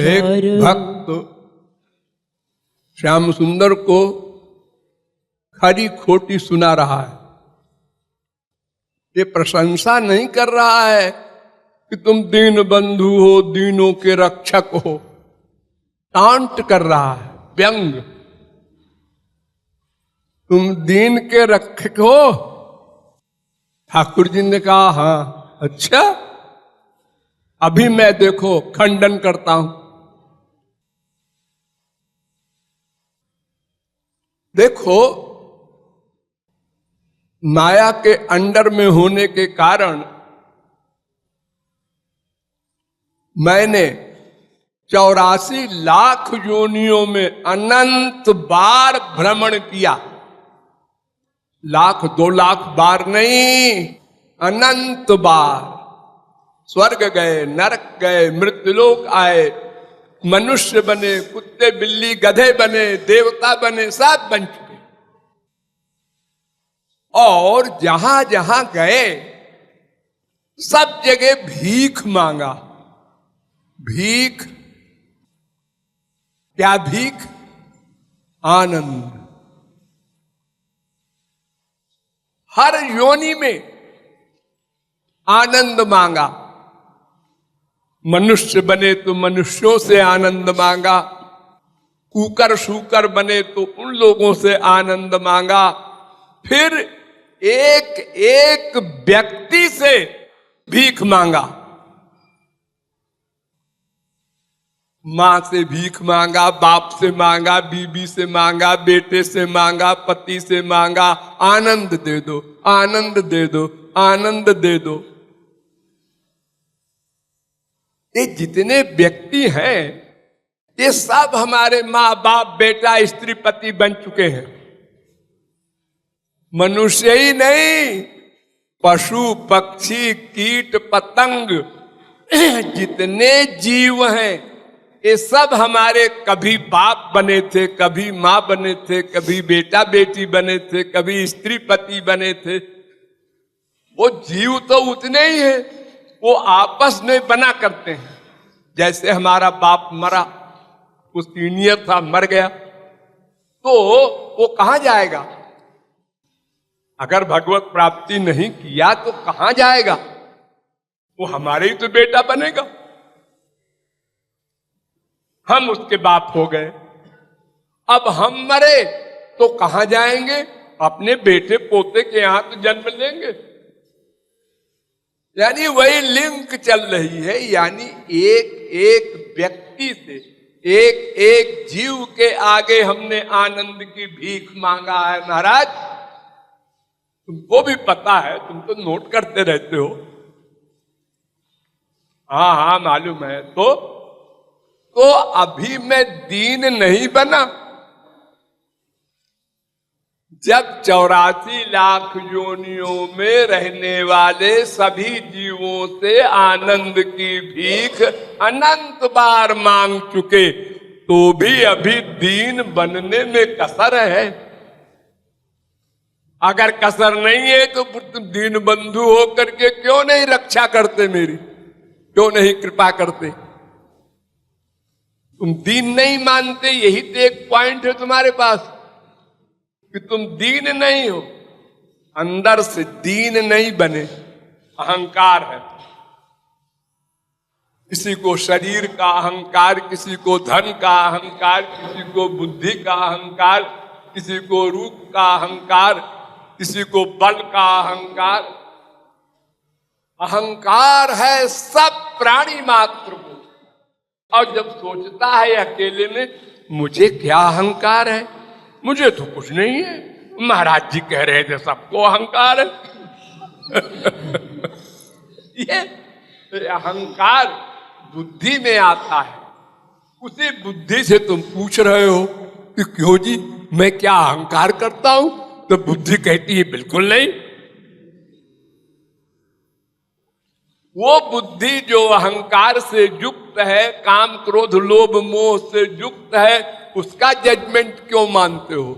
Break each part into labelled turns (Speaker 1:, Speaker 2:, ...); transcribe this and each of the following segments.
Speaker 1: एक भक्त श्याम सुंदर को खरी खोटी सुना रहा है। ये प्रशंसा नहीं कर रहा है कि तुम दीन बंधु हो, दीनों के रक्षक हो। टांट कर रहा है, व्यंग। तुम दीन के रक्षक हो? ठाकुर जी ने कहा हाँ। अच्छा, अभी मैं देखो खंडन करता हूं। देखो, माया के अंडर में होने के कारण मैंने 84 लाख योनियों में अनंत बार भ्रमण किया। लाख 2 लाख बार नहीं, अनंत बार। स्वर्ग गए, नरक गए, मृत्युलोक आए, मनुष्य बने, कुत्ते बिल्ली गधे बने, देवता बने, सब बन चुके। और जहां जहां गए सब जगह भीख मांगा। भीख, क्या भीख? आनंद। हर योनि में आनंद मांगा। मनुष्य बने तो मनुष्यों से आनंद मांगा, कुकर शूकर बने तो उन लोगों से आनंद मांगा, फिर एक एक व्यक्ति से भीख मांगा। मां से भीख मांगा, बाप से मांगा, बीबी से मांगा, बेटे से मांगा, पति से मांगा। आनंद दे दो, आनंद दे दो, आनंद दे दो। ये जितने व्यक्ति हैं ये सब हमारे माँ बाप बेटा स्त्री पति बन चुके हैं। मनुष्य ही नहीं, पशु पक्षी कीट पतंग जितने जीव हैं ये सब हमारे कभी बाप बने थे, कभी माँ बने थे, कभी बेटा बेटी बने थे, कभी स्त्री पति बने थे। वो जीव तो उतने ही हैं, वो आपस में बना करते हैं। जैसे हमारा बाप मरा, वो सीनियर था, मर गया, तो वो कहां जाएगा? अगर भगवत प्राप्ति नहीं किया तो कहां जाएगा? वो हमारे ही तो बेटा बनेगा। हम उसके बाप हो गए, अब हम मरे तो कहां जाएंगे? अपने बेटे पोते के यहां तो जन्म लेंगे। यानी वही लिंक चल रही है। यानी एक एक व्यक्ति से, एक एक जीव के आगे हमने आनंद की भीख मांगा है। महाराज, तुमको भी पता है, तुम तो नोट करते रहते हो। हाँ हाँ मालूम है। तो अभी मैं दीन नहीं बना। जब 84 लाख योनियों में रहने वाले सभी जीवों से आनंद की भीख अनंत बार मांग चुके, तो भी अभी दीन बनने में कसर है। अगर कसर नहीं है तो तुम दीन बंधु होकर के क्यों नहीं रक्षा करते मेरी? क्यों नहीं कृपा करते? तुम दीन नहीं मानते, यही तो एक पॉइंट है तुम्हारे पास कि तुम दीन नहीं हो, अंदर से दीन नहीं बने। अहंकार है, किसी को शरीर का अहंकार, किसी को धन का अहंकार, किसी को बुद्धि का अहंकार, किसी को रूप का अहंकार, किसी को बल का अहंकार। अहंकार है सब प्राणी मात्र को। और जब सोचता है अकेले में, मुझे क्या अहंकार है, मुझे तो कुछ नहीं है। महाराज जी कह रहे थे सबको अहंकार है। ये अहंकार बुद्धि में आता है। उसी बुद्धि से तुम पूछ रहे हो कि क्यों जी मैं क्या अहंकार करता हूं? तो बुद्धि कहती है बिल्कुल नहीं। वो बुद्धि जो अहंकार से युक्त है, काम क्रोध लोभ मोह से युक्त है, उसका जजमेंट क्यों मानते हो?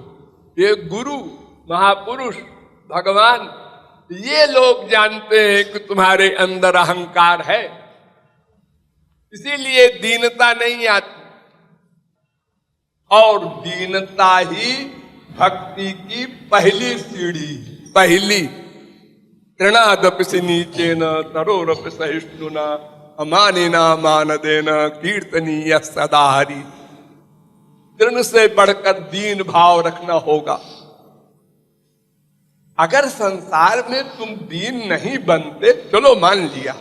Speaker 1: ये गुरु महापुरुष भगवान ये लोग जानते हैं कि तुम्हारे अंदर अहंकार है। इसीलिए दीनता नहीं आती, और दीनता ही भक्ति की पहली सीढ़ी, पहली। तृणादपि से नीचे न तरोरपि सहिष्णुना अमानिना मान देना कीर्तनीय सदा हरि। तृण से बढ़कर दीन भाव रखना होगा। अगर संसार में तुम दीन नहीं बनते, चलो मान लिया,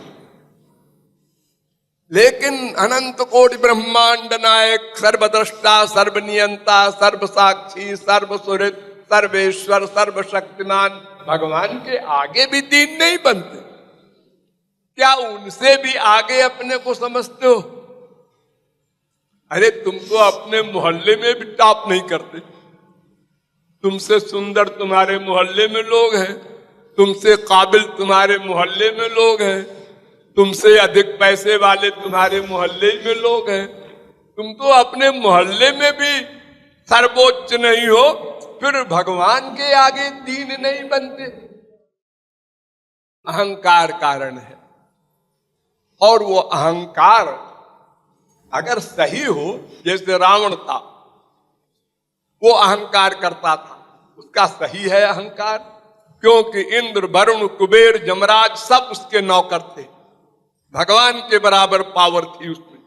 Speaker 1: लेकिन अनंत कोटि ब्रह्मांड नायक, सर्वद्रष्टा, सर्वनियंता, सर्वसाक्षी, सर्वसुहृद, सर्वेश्वर, सर्वशक्तिमान भगवान के आगे भी दीन नहीं बनते? क्या उनसे भी आगे अपने को समझते हो? अरे तुम तो अपने मोहल्ले में भी टॉप नहीं करते। तुमसे सुंदर तुम्हारे मोहल्ले में लोग हैं, तुमसे काबिल तुम्हारे मोहल्ले में लोग हैं, तुमसे अधिक पैसे वाले तुम्हारे मोहल्ले में लोग हैं। तुम तो अपने मोहल्ले में भी सर्वोच्च नहीं हो, फिर भगवान के आगे दीन नहीं बनते। अहंकार कारण है। और वो अहंकार अगर सही हो, जैसे रावण था, वो अहंकार करता था, उसका सही है अहंकार, क्योंकि इंद्र, वरुण, कुबेर, यमराज सब उसके नौकर थे। भगवान के बराबर पावर थी उसमें,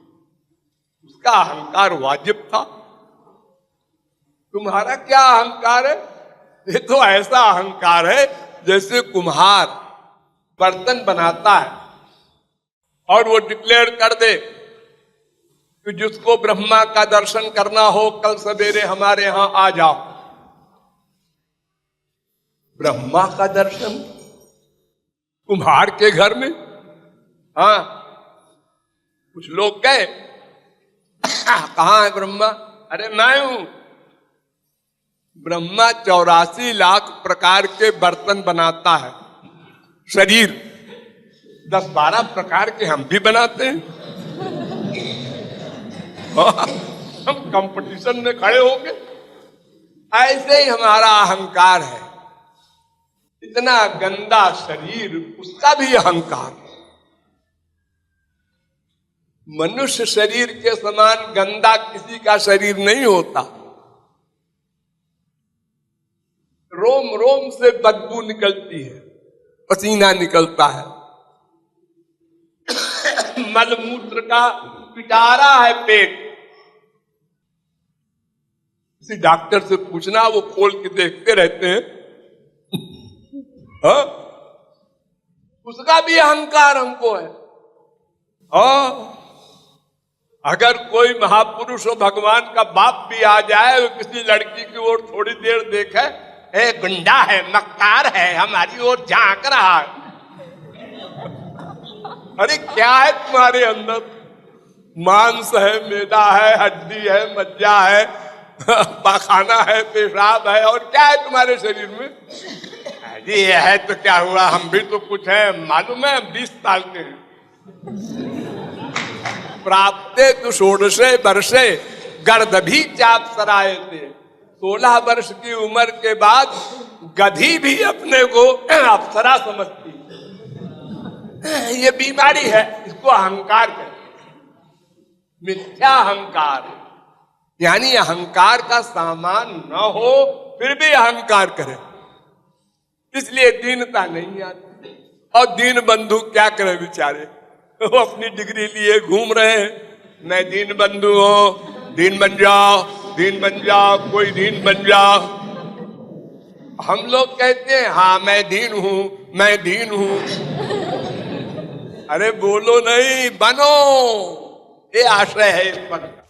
Speaker 1: उसका अहंकार वाजिब था। तुम्हारा क्या अहंकार है? ये तो ऐसा अहंकार है जैसे कुम्हार बर्तन बनाता है और वो डिक्लेयर कर दे कि जिसको ब्रह्मा का दर्शन करना हो कल सवेरे हमारे यहां आ जाओ। ब्रह्मा का दर्शन कुम्हार के घर में? हाँ, कुछ लोग गए, कहां है ब्रह्मा? अरे मैं हूं। ब्रह्मा 84 लाख प्रकार के बर्तन बनाता है। शरीर 10-12 प्रकार के हम भी बनाते हैं। हम कंपटीशन में खड़े होंगे। ऐसे ही हमारा अहंकार है, इतना गंदा शरीर, उसका भी अहंकार। मनुष्य शरीर के समान गंदा किसी का शरीर नहीं होता। रोम रोम से बदबू निकलती है, पसीना निकलता है, मलमूत्र का पिटारा है पेट। किसी डॉक्टर से पूछना, वो खोल के देखते रहते हैं। हाँ? उसका भी अहंकार हमको है। हाँ, अगर कोई महापुरुष हो, भगवान का बाप भी आ जाए, वो किसी लड़की की ओर थोड़ी देर देखे, ए गुंडा है, मक्कार है, हमारी ओर झांक रहा है। अरे क्या है तुम्हारे अंदर? मांस है, मैदा है, हड्डी है, मज्जा है, पाखाना है, पेशाब है, और क्या है तुम्हारे शरीर में? अरे ये है तो क्या हुआ, हम भी तो कुछ है। मालूम है 20 साल के हैं। प्राप्ते तो 16 वर्षे गर्दभी चाप सराय थे। 16 वर्ष की उम्र के बाद गधी भी अपने को अप्सरा समझती। ये बीमारी है, इसको अहंकार कहते हैं, मिथ्या अहंकार। यानी अहंकार का सामान न हो फिर भी अहंकार करे, इसलिए दीनता नहीं आती। और दीन बंधु क्या करे बेचारे, वो अपनी डिग्री लिए घूम रहे हैं। मैं दीन बंधु हूं, दीन बन जाओ, दीन बन जाओ, कोई दीन बन जाओ। हम लोग कहते हैं हाँ मैं दीन हूं, मैं दीन हूं। अरे बोलो नहीं, बनो, ये आशय है इस पर।